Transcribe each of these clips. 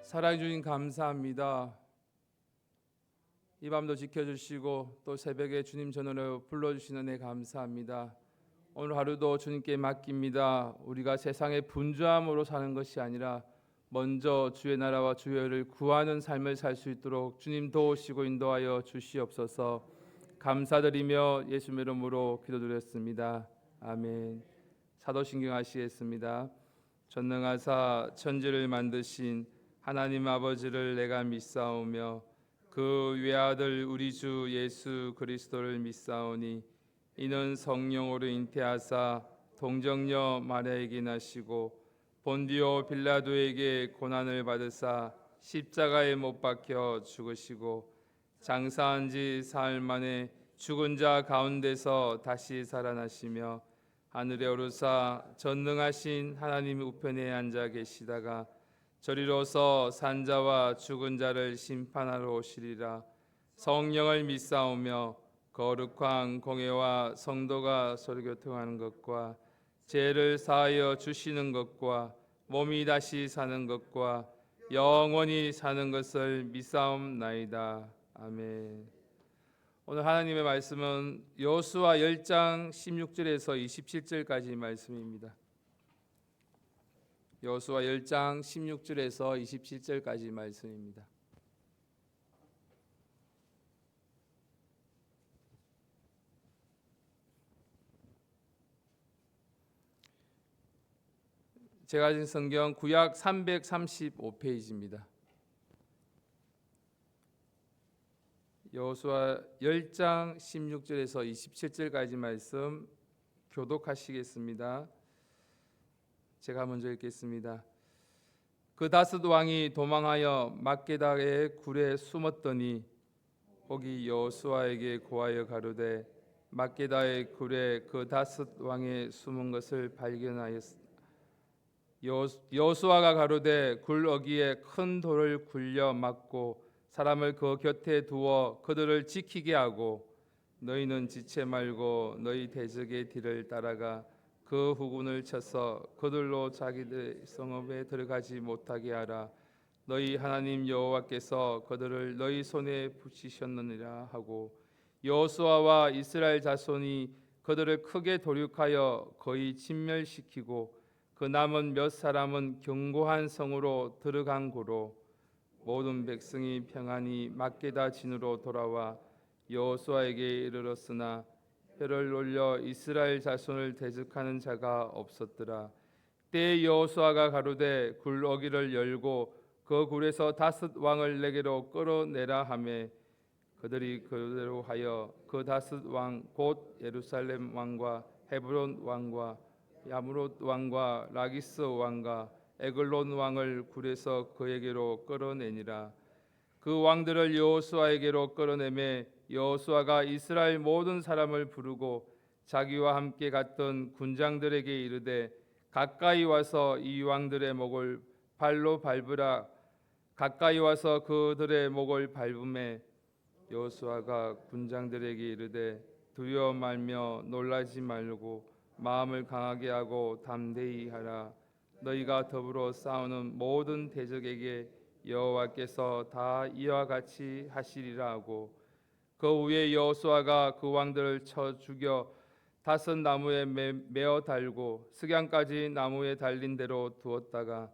사랑해 주님 감사합니다. 이 밤도 지켜주시고 또 새벽에 주님 전으로 불러주시는 애 감사합니다. 오늘 하루도 주님께 맡깁니다. 우리가 세상의 분주함으로 사는 것이 아니라 먼저 주의 나라와 주의 의를 구하는 삶을 살 수 있도록 주님 도우시고 인도하여 주시옵소서. 감사드리며 예수의 이름으로 기도드렸습니다. 아멘. 사도신경 하시겠습니다. 전능하사 천지를 만드신 하나님 아버지를 내가 믿사오며 그 외아들 우리 주 예수 그리스도를 믿사오니 이는 성령으로 잉태하사 동정녀 마리아에게 나시고 본디오 빌라도에게 고난을 받으사 십자가에 못 박혀 죽으시고 장사한 지 사흘 만에 죽은 자 가운데서 다시 살아나시며 하늘에 오르사 전능하신 하나님 우편에 앉아 계시다가 저리로서 산자와 죽은 자를 심판하러 오시리라. 성령을 믿사오며 거룩한 공회와 성도가 서로 교통하는 것과 죄를 사하여 주시는 것과 몸이 다시 사는 것과 영원히 사는 것을 믿사옵나이다. 아멘. 오늘 하나님의 말씀은 여호수아 10장 16절에서 27절까지 말씀입니다. 여호수아 10장 16절에서 27절까지 말씀입니다. 제가 가진 성경 구약 335페이지입니다. 여호수아 10장 16절에서 27절까지 말씀 교독하시겠습니다. 제가 먼저 읽겠습니다. 그 다스 왕이 도망하여 막게다의 굴에 숨었더니 거기 여호수아에게 고하여 가로되 막게다의 굴에 그 다스 왕의 숨은 것을 발견하였으니 여호수아가 가로되 굴 어귀에 큰 돌을 굴려 막고 사람을 그 곁에 두어 그들을 지키게 하고 너희는 지체 말고 너희 대적의 뒤를 따라가 그 후군을 쳐서 그들로 자기들 성읍에 들어가지 못하게 하라. 너희 하나님 여호와께서 그들을 너희 손에 붙이셨느니라 하고 여호수아와 이스라엘 자손이 그들을 크게 도륙하여 거의 진멸시키고 그 남은 몇 사람은 견고한 성으로 들어간 고로 모든 백성이 평안히 막게다 진으로 돌아와 여호수아에게 이르렀으나 혀를 놀려 이스라엘 자손을 대적하는 자가 없었더라. 때에 여호수아가 가로되 굴 어귀를 열고 그 굴에서 다섯 왕을 내게로 끌어내라 하매 그들이 그대로 하여 그 다섯 왕 곧 예루살렘 왕과 헤브론 왕과 야무롯 왕과 라기스 왕과 에글론 왕을 굴에서 그에게로 끌어내니라. 그 왕들을 여호수아에게로 끌어내매 여호수아가 이스라엘 모든 사람을 부르고 자기와 함께 갔던 군장들에게 이르되 가까이 와서 이 왕들의 목을 발로 밟으라. 가까이 와서 그들의 목을 밟음에 여호수아가 군장들에게 이르되 두려워 말며 놀라지 말고 마음을 강하게 하고 담대히 하라. 너희가 더불어 싸우는 모든 대적에게 여호와께서 다 이와 같이 하시리라 하고 그 후에 여호수아가 그 왕들을 쳐 죽여 다섯 나무에 메어 달고 석양까지 나무에 달린 대로 두었다가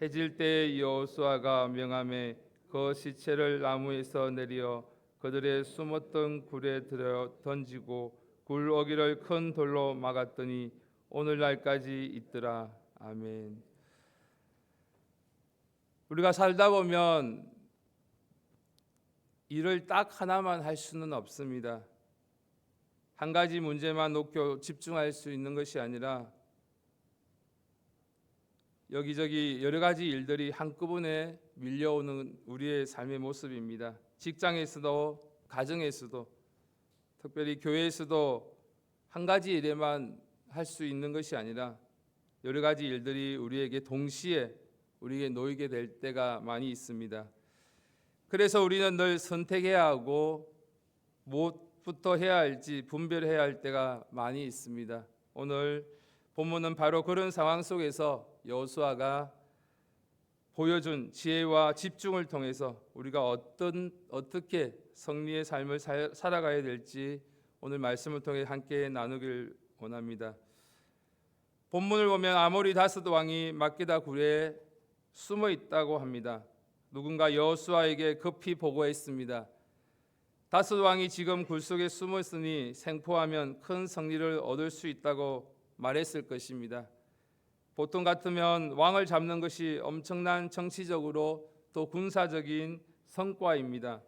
해질 때에 여호수아가 명하매 그 시체를 나무에서 내려 그들의 숨었던 굴에 들어 던지고 굴 어귀를 큰 돌로 막았더니 오늘날까지 있더라. 아멘. 우리가 살다 보면 일을 딱 하나만 할 수는 없습니다. 한 가지 문제만 놓고 집중할 수 있는 것이 아니라 여기저기 여러 가지 일들이 한꺼번에 밀려오는 우리의 삶의 모습입니다. 직장에서도 가정에서도 특별히 교회에서도 한 가지 일에만 할 수 있는 것이 아니라 여러 가지 일들이 우리에게 동시에 우리에게 놓이게 될 때가 많이 있습니다. 그래서 우리는 늘 선택해야 하고 무엇부터 해야 할지 분별해야 할 때가 많이 있습니다. 오늘 본문은 바로 그런 상황 속에서 여호수아가 보여준 지혜와 집중을 통해서 우리가 어떻게 승리의 삶을 살아가야 될지 오늘 말씀을 통해 함께 나누길 원합니다. 본문을 보면 아모리 다섯 왕이 막게다 굴에 숨어 있다고 합니다. 누군가 여호수아에게 급히 보고했습니다. 다섯 왕이 지금 굴 속에 숨어 있으니 생포하면 큰 승리를 얻을 수 있다고 말했을 것입니다. 보통 같으면 왕을 잡는 것이 엄청난 정치적으로 또 군사적인 성과입니다.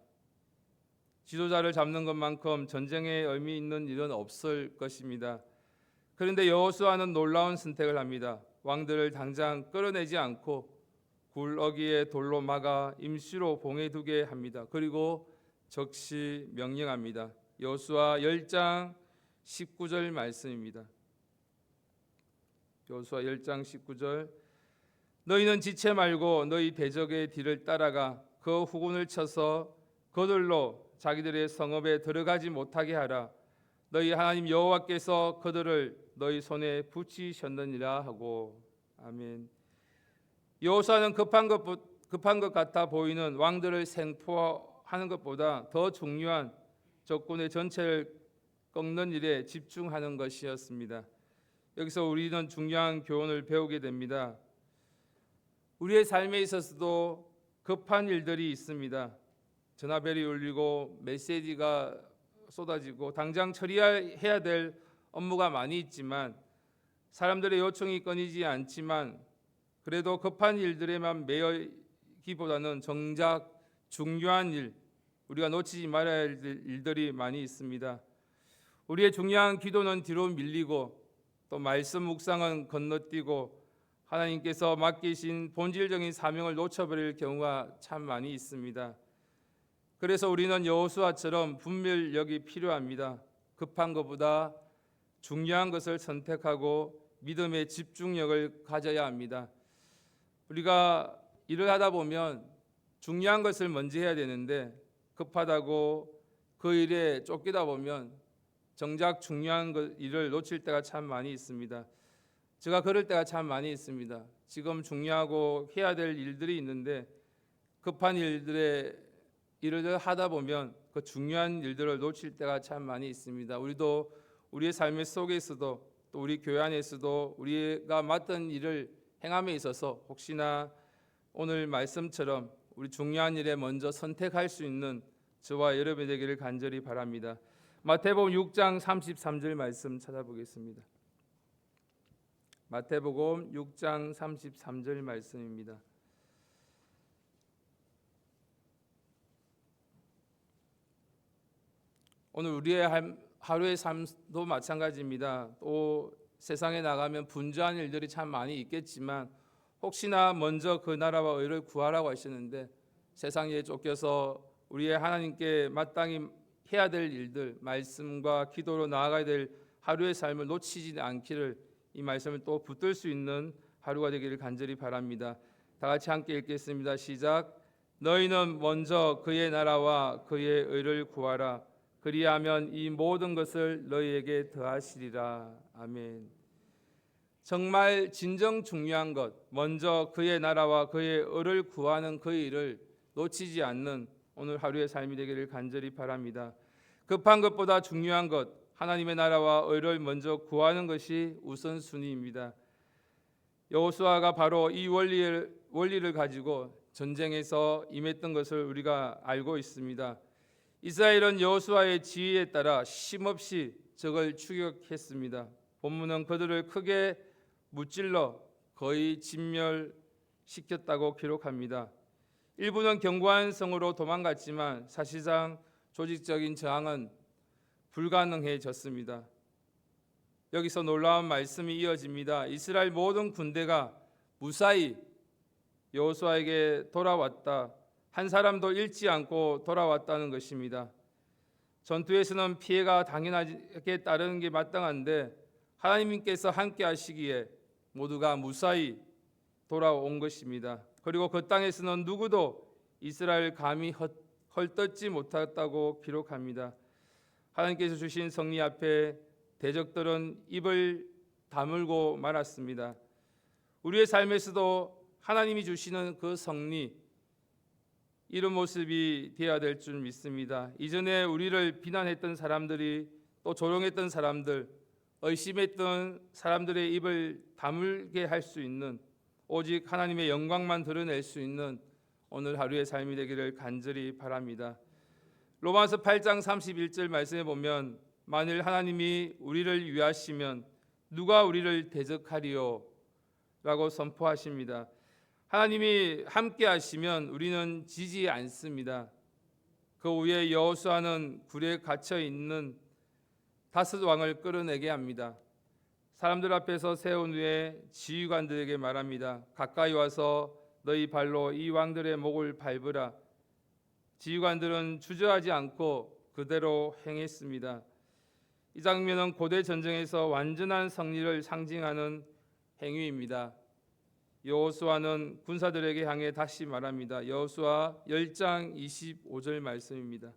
지도자를 잡는 것만큼 전쟁에 의미 있는 일은 없을 것입니다. 그런데 여호수아는 놀라운 선택을 합니다. 왕들을 당장 끌어내지 않고 굴어기에 돌로 막아 임시로 봉해두게 합니다. 그리고 즉시 명령합니다. 여호수아 10장 19절 말씀입니다. 여호수아 10장 19절 너희는 지체 말고 너희 대적의 뒤를 따라가 그 후군을 쳐서 그들로 자기들의 성읍에 들어가지 못하게 하라. 너희 하나님 여호와께서 그들을 너희 손에 붙이셨느니라 하고. 아멘. 여호수아는 급한 것 같아 보이는 왕들을 생포하는 것보다 더 중요한 적군의 전체를 꺾는 일에 집중하는 것이었습니다. 여기서 우리는 중요한 교훈을 배우게 됩니다. 우리의 삶에 있어서도 급한 일들이 있습니다. 전화벨이 울리고 메시지가 쏟아지고 당장 처리해야 될 업무가 많이 있지만 사람들의 요청이 끊이지 않지만 그래도 급한 일들에만 매여기보다는 정작 중요한 일, 우리가 놓치지 말아야 할 일들이 많이 있습니다. 우리의 중요한 기도는 뒤로 밀리고 또 말씀 묵상은 건너뛰고 하나님께서 맡기신 본질적인 사명을 놓쳐버릴 경우가 참 많이 있습니다. 그래서 우리는 여호수아처럼 분별력이 필요합니다. 급한 것보다 중요한 것을 선택하고 믿음의 집중력을 가져야 합니다. 우리가 일을 하다 보면 중요한 것을 먼저 해야 되는데 급하다고 그 일에 쫓기다 보면 정작 중요한 일을 놓칠 때가 참 많이 있습니다. 제가 그럴 때가 참 많이 있습니다. 지금 중요하고 해야 될 일들이 있는데 급한 일을 하다 보면 그 중요한 일들을 놓칠 때가 참 많이 있습니다. 우리도 우리의 삶의 속에서도 또 우리 교회 안에서도 우리가 맡은 일을 행함에 있어서 혹시나 오늘 말씀처럼 우리 중요한 일에 먼저 선택할 수 있는 저와 여러분이 되기를 간절히 바랍니다. 마태복음 6장 33절 말씀 찾아보겠습니다. 마태복음 6장 33절 말씀입니다. 오늘 우리의 하루의 삶도 마찬가지입니다. 또 세상에 나가면 분주한 일들이 참 많이 있겠지만 혹시나 먼저 그 나라와 의를 구하라고 하시는데 세상에 쫓겨서 우리의 하나님께 마땅히 해야 될 일들, 말씀과 기도로 나아가야 될 하루의 삶을 놓치지 않기를 이 말씀을 또 붙들 수 있는 하루가 되기를 간절히 바랍니다. 다 같이 함께 읽겠습니다. 시작. 너희는 먼저 그의 나라와 그의 의를 구하라. 그리하면 이 모든 것을 너희에게 더하시리라. 아멘. 정말 진정 중요한 것, 먼저 그의 나라와 그의 의를 구하는 그 일을 놓치지 않는 오늘 하루의 삶이 되기를 간절히 바랍니다. 급한 것보다 중요한 것, 하나님의 나라와 의를 먼저 구하는 것이 우선순위입니다. 여호수아가 바로 이 원리를 가지고 전쟁에서 임했던 것을 우리가 알고 있습니다. 이스라엘은 여호수아의 지휘에 따라 쉼없이 적을 추격했습니다. 본문은 그들을 크게 무찔러 거의 진멸시켰다고 기록합니다. 일부는 견고한 성으로 도망갔지만 사실상 조직적인 저항은 불가능해졌습니다. 여기서 놀라운 말씀이 이어집니다. 이스라엘 모든 군대가 무사히 여호수아에게 돌아왔다. 한 사람도 잃지 않고 돌아왔다는 것입니다. 전투에서는 피해가 당연하게 따르는 게 마땅한데 하나님께서 함께 하시기에 모두가 무사히 돌아온 것입니다. 그리고 그 땅에서는 누구도 이스라엘 감히 헐뜯지 못했다고 기록합니다. 하나님께서 주신 승리 앞에 대적들은 입을 다물고 말았습니다. 우리의 삶에서도 하나님이 주시는 그 성리, 이런 모습이 되어야 될 줄 믿습니다. 이전에 우리를 비난했던 사람들이, 또 조롱했던 사람들, 의심했던 사람들의 입을 다물게 할 수 있는, 오직 하나님의 영광만 드러낼 수 있는 오늘 하루의 삶이 되기를 간절히 바랍니다. 로마서 8장 31절 말씀에 보면, 만일 하나님이 우리를 위하시면 누가 우리를 대적하리요? 라고 선포하십니다. 하나님이 함께 하시면 우리는 지지 않습니다. 그 후에 여호수아는 굴에 갇혀 있는 다섯 왕을 끌어내게 합니다. 사람들 앞에서 세운 후에 지휘관들에게 말합니다. 가까이 와서 너희 발로 이 왕들의 목을 밟으라. 지휘관들은 주저하지 않고 그대로 행했습니다. 이 장면은 고대 전쟁에서 완전한 승리를 상징하는 행위입니다. 여호수아는 군사들에게 향해 다시 말합니다. 여호수아 10장 25절 말씀입니다.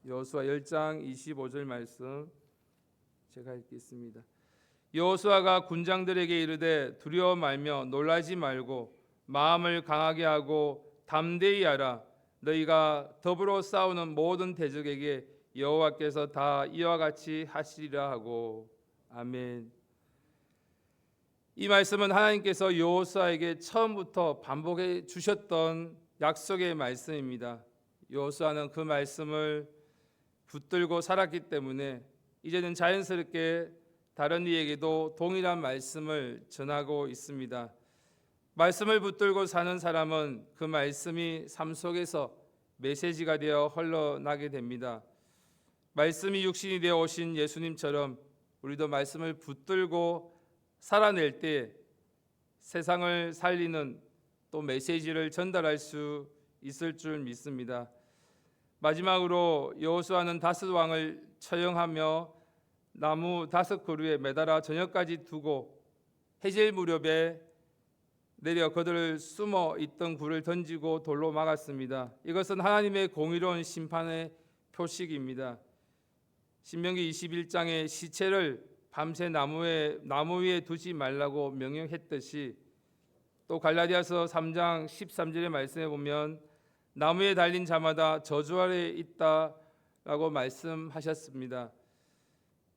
여호수아 10장 25절 말씀 제가 읽겠습니다. 여호수아가 군장들에게 이르되 두려워 말며 놀라지 말고 마음을 강하게 하고 담대히 하라. 너희가 더불어 싸우는 모든 대적에게 여호와께서 다 이와 같이 하시리라 하고. 아멘. 이 말씀은 하나님께서 여호수아에게 처음부터 반복해 주셨던 약속의 말씀입니다. 여호수아는 그 말씀을 붙들고 살았기 때문에 이제는 자연스럽게 다른 이에게도 동일한 말씀을 전하고 있습니다. 말씀을 붙들고 사는 사람은 그 말씀이 삶 속에서 메시지가 되어 흘러나게 됩니다. 말씀이 육신이 되어 오신 예수님처럼 우리도 말씀을 붙들고 살아낼 때 세상을 살리는 또 메시지를 전달할 수 있을 줄 믿습니다. 마지막으로 여호수아는 다섯 왕을 처형하며 나무 5그루에 매달아 저녁까지 두고 해질 무렵에 내려 그들을 숨어 있던 굴을 던지고 돌로 막았습니다. 이것은 하나님의 공의로운 심판의 표식입니다. 신명기 21장에 시체를 밤새 나무 위에 두지 말라고 명령했듯이, 또 갈라디아서 3장 13절의 말씀에 보면 나무에 달린 자마다 저주 아래 있다라고 말씀하셨습니다.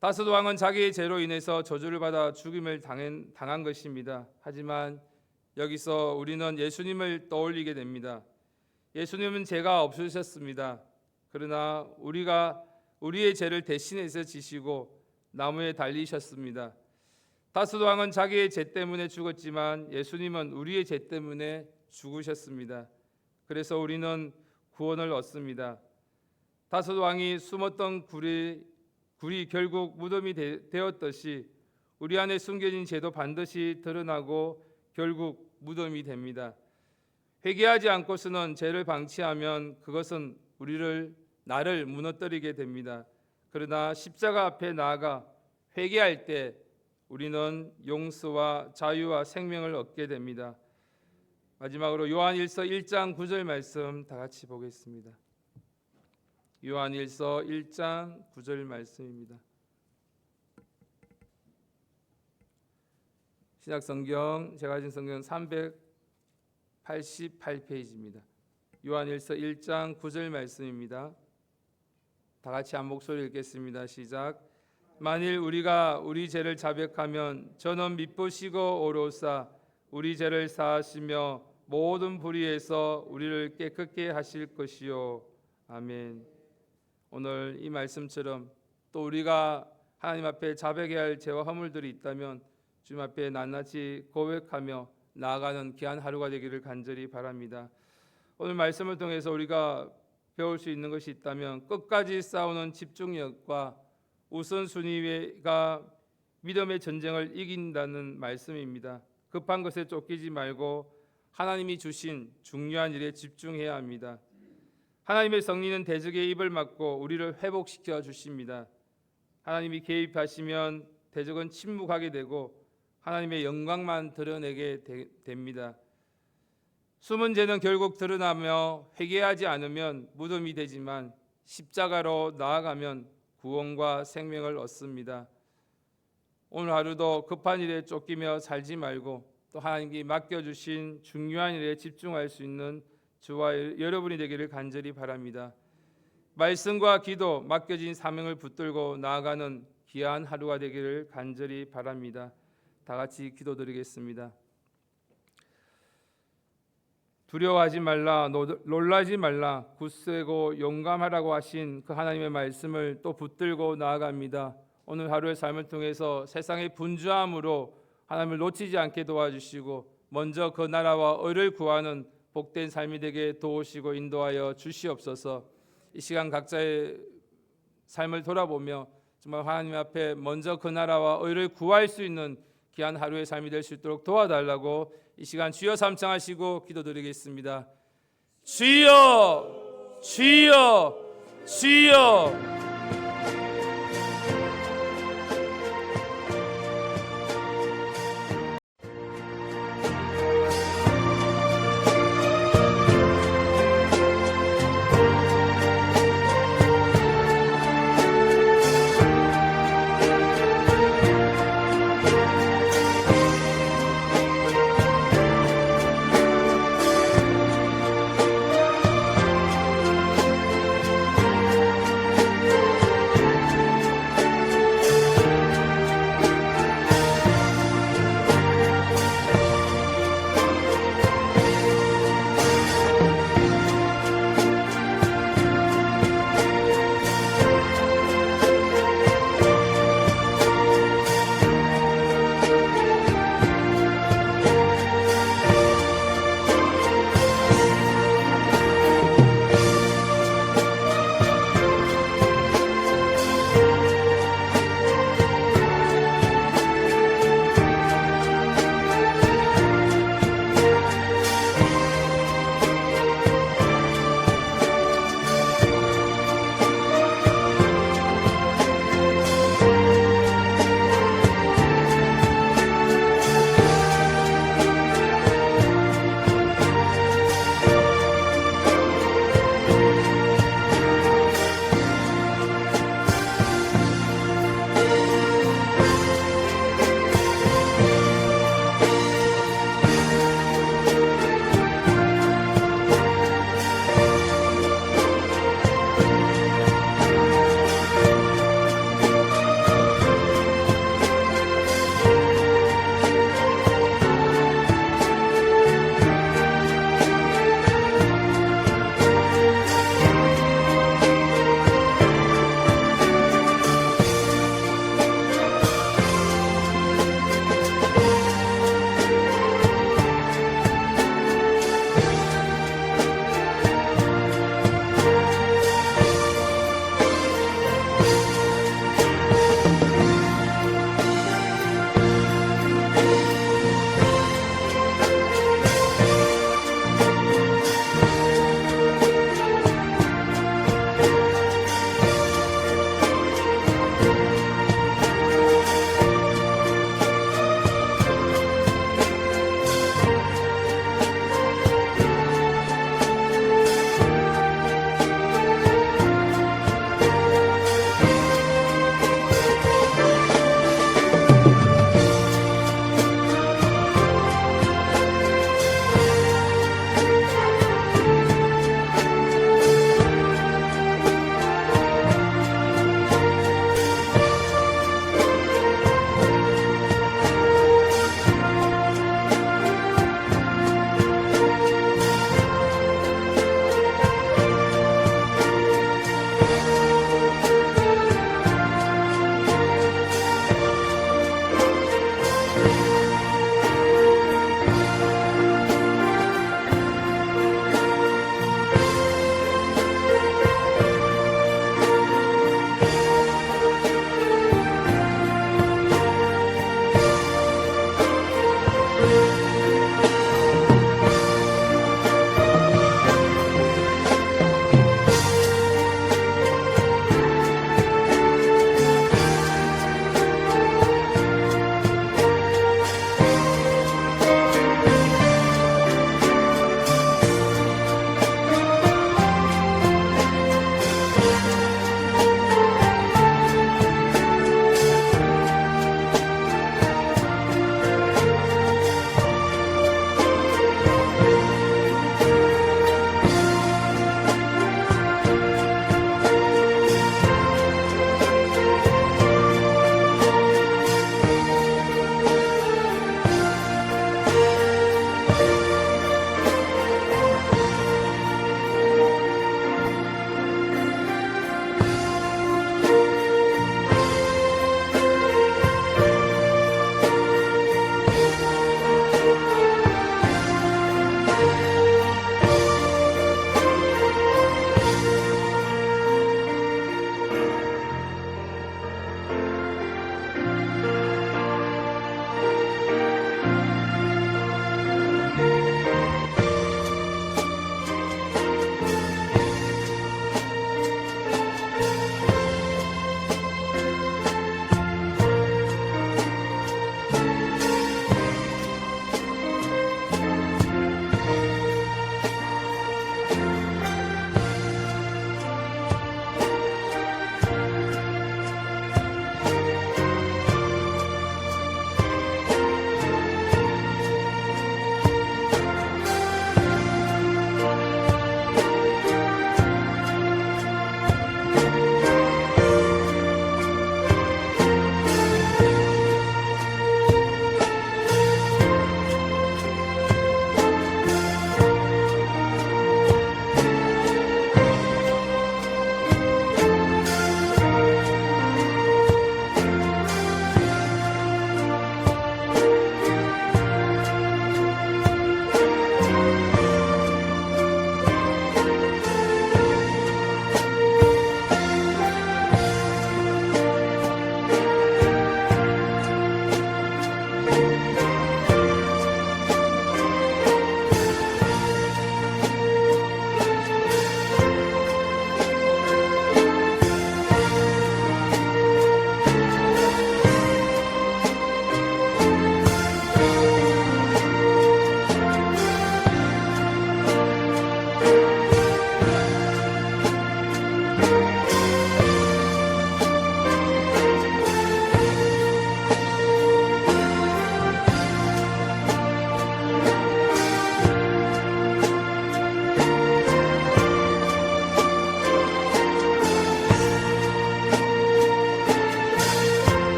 다섯 왕은 자기의 죄로 인해서 저주를 받아 죽임을 당한 것입니다. 하지만 여기서 우리는 예수님을 떠올리게 됩니다. 예수님은 죄가 없으셨습니다. 그러나 우리의 죄를 대신해서 지시고 나무에 달리셨습니다. 다섯 왕은 자기의 죄 때문에 죽었지만 예수님은 우리의 죄 때문에 죽으셨습니다. 그래서 우리는 구원을 얻습니다. 다섯 왕이 숨었던 굴이 결국 무덤이 되었듯이 우리 안에 숨겨진 죄도 반드시 드러나고 결국 무덤이 됩니다. 회개하지 않고서는 죄를 방치하면 그것은 나를 무너뜨리게 됩니다. 그러나 십자가 앞에 나아가 회개할 때 우리는 용서와 자유와 생명을 얻게 됩니다. 마지막으로 요한일서 1장 9절 말씀 다 같이 보겠습니다. 요한일서 1장 9절 말씀입니다. 신약성경 제가 가진 성경 388페이지입니다. 요한일서 1장 9절 말씀입니다. 다 같이 한 목소리 읽겠습니다. 시작. 만일 우리가 우리 죄를 자백하면 저는 미쁘시고 오로사 우리 죄를 사하시며 모든 불의에서 우리를 깨끗게 하실 것이요. 아멘. 오늘 이 말씀처럼 또 우리가 하나님 앞에 자백해야 할 죄와 허물들이 있다면 주님 앞에 낱낱이 고백하며 나아가는 귀한 하루가 되기를 간절히 바랍니다. 오늘 말씀을 통해서 우리가 배울 수 있는 것이 있다면 끝까지 싸우는 집중력과 우선순위가 믿음의 전쟁을 이긴다는 말씀입니다. 급한 것에 쫓기지 말고 하나님이 주신 중요한 일에 집중해야 합니다. 하나님의 성리는 대적의 입을 막고 우리를 회복시켜 주십니다. 하나님이 개입하시면 대적은 침묵하게 되고 하나님의 영광만 드러내게 됩니다. 숨은 죄는 결국 드러나며 회개하지 않으면 무덤이 되지만 십자가로 나아가면 구원과 생명을 얻습니다. 오늘 하루도 급한 일에 쫓기며 살지 말고 또 하나님께 맡겨주신 중요한 일에 집중할 수 있는 저와 여러분이 되기를 간절히 바랍니다. 말씀과 기도, 맡겨진 사명을 붙들고 나아가는 귀한 하루가 되기를 간절히 바랍니다. 다 같이 기도드리겠습니다. 두려워하지 말라, 놀라지 말라, 굳세고 용감하라고 하신 그 하나님의 말씀을 또 붙들고 나아갑니다. 오늘 하루의 삶을 통해서 세상의 분주함으로 하나님을 놓치지 않게 도와주시고 먼저 그 나라와 의를 구하는 복된 삶이 되게 도우시고 인도하여 주시옵소서. 이 시간 각자의 삶을 돌아보며 정말 하나님 앞에 먼저 그 나라와 의를 구할 수 있는 귀한 하루의 삶이 될 수 있도록 도와달라고 이 시간 주여 삼창하시고 기도드리겠습니다. 주여, 주여, 주여.